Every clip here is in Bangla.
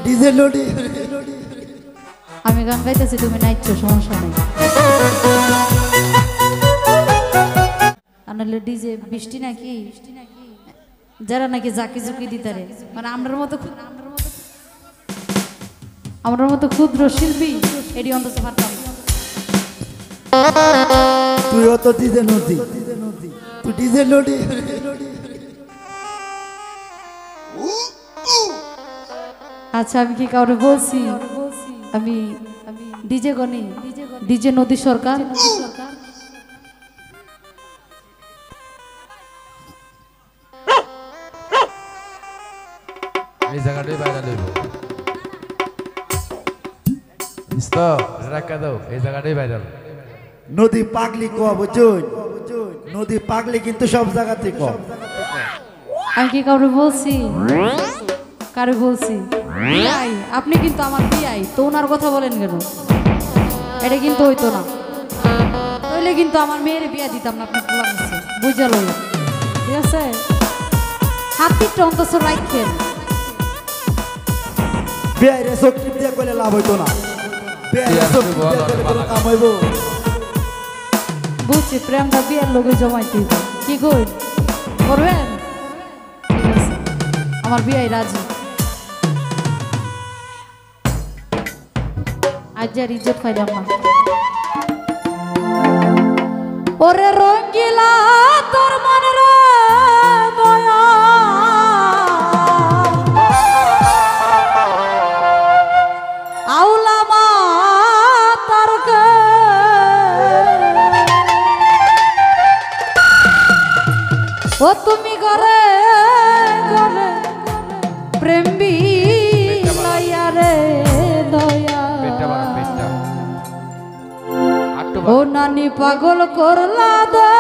ডিজে লোডি আমি গান গাইতেছি তুমি নাচছো সমস্যা নেই আনালে ডিজে বৃষ্টি নাকি যারা নাকি জাকি জুকি দিতারে মানে আমার মতো ক্ষুদ্র শিল্পী এটি অন্তত পারতাম তুই অত ডিজে নদী তুই ডিজে লোডি আচ্ছা আমি কি কাউরে বলছি আমি ডিজে গনি ডিজে নদী সরকার এই জায়গাটাই বাইরে লইব ইস্তো রাখা দাও এই জায়গাটাই বাইরে নদী পাগলি ক বুঝুন নদী পাগলি কিন্তু সব জায়গাতে ক আমি কি কাউরে বলছি কারে বলছি বিআই আপনি কিন্তু আমার বিআই তো ওনার কথা বলেন কেন এটা কিন্তু হইতো না তাহলে কিন্তু আমার মেয়ের বিয়া দিতাম না আপনি বলা গেছে বুঝা লইল ঠিক আছে হাতিটা অন্তত রাখেন বেয়ারে সক্রিপ দিয়ে কইলে লাভ হইতো না বেয়ারে সক্রিপ দিয়ে কইলে কোনো কাম হইব বুঝছি প্রেমটা বিয়ের লোকে জমাইতে কি কই করবেন ঠিক আছে আমার বিয়াই রাজি আজ আর ইজ্জত পাইলাম না ওরে রঙ্গিলা তোর মনের দয়া আউলা মা তারকে ও তুমি ঘরে ঘরে প্রেম বিলাইয়া রে দয়া ও নানি পাগল করলা দে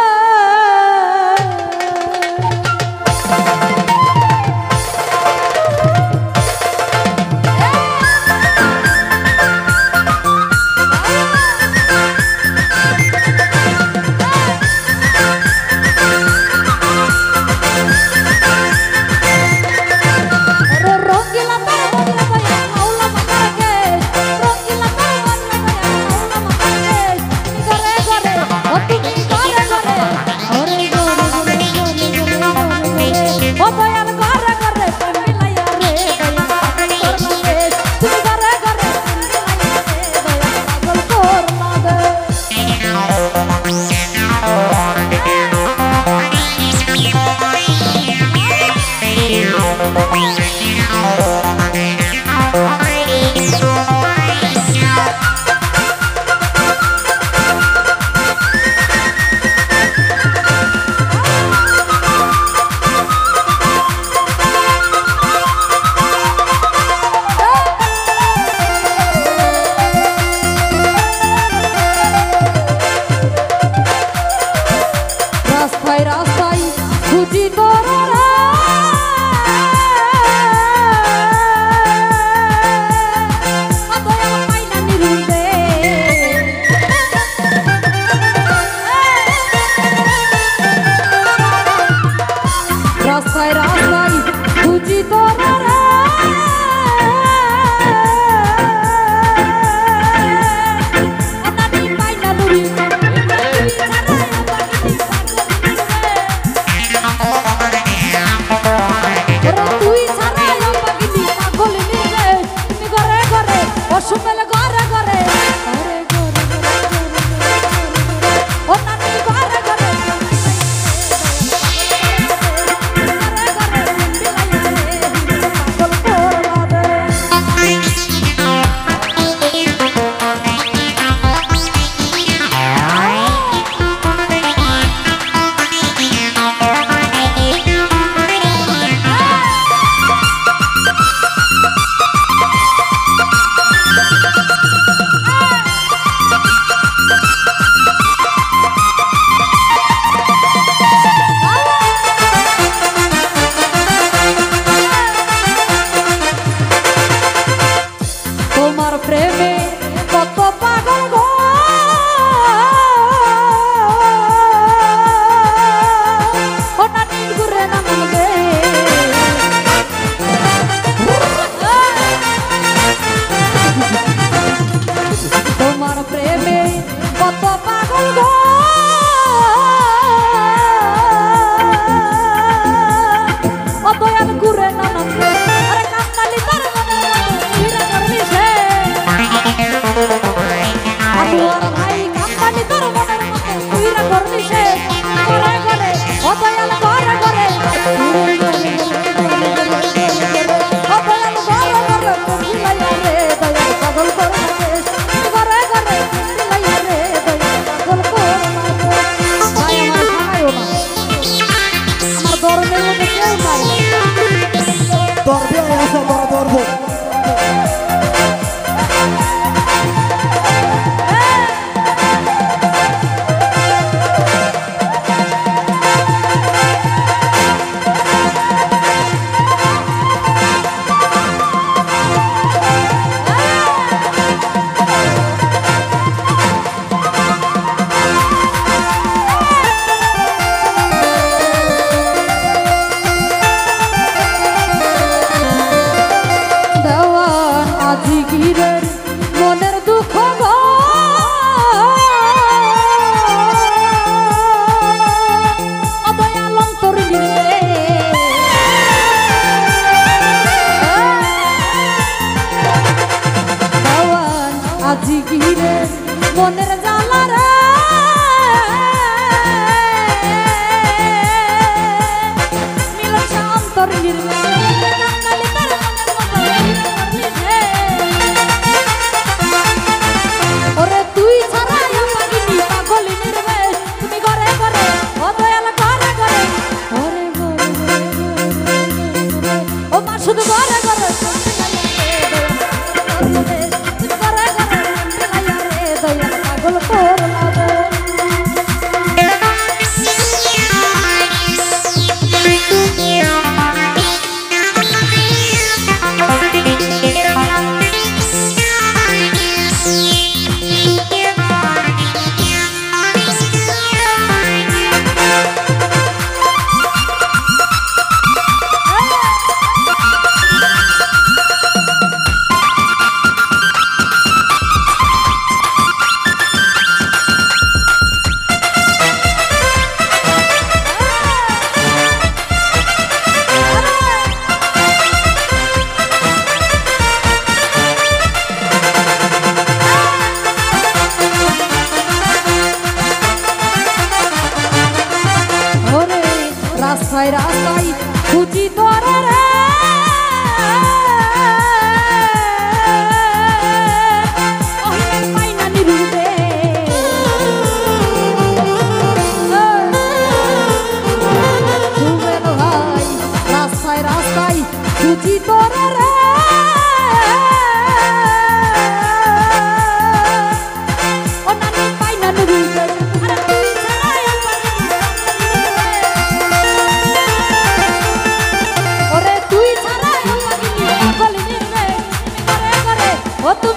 ও তুমি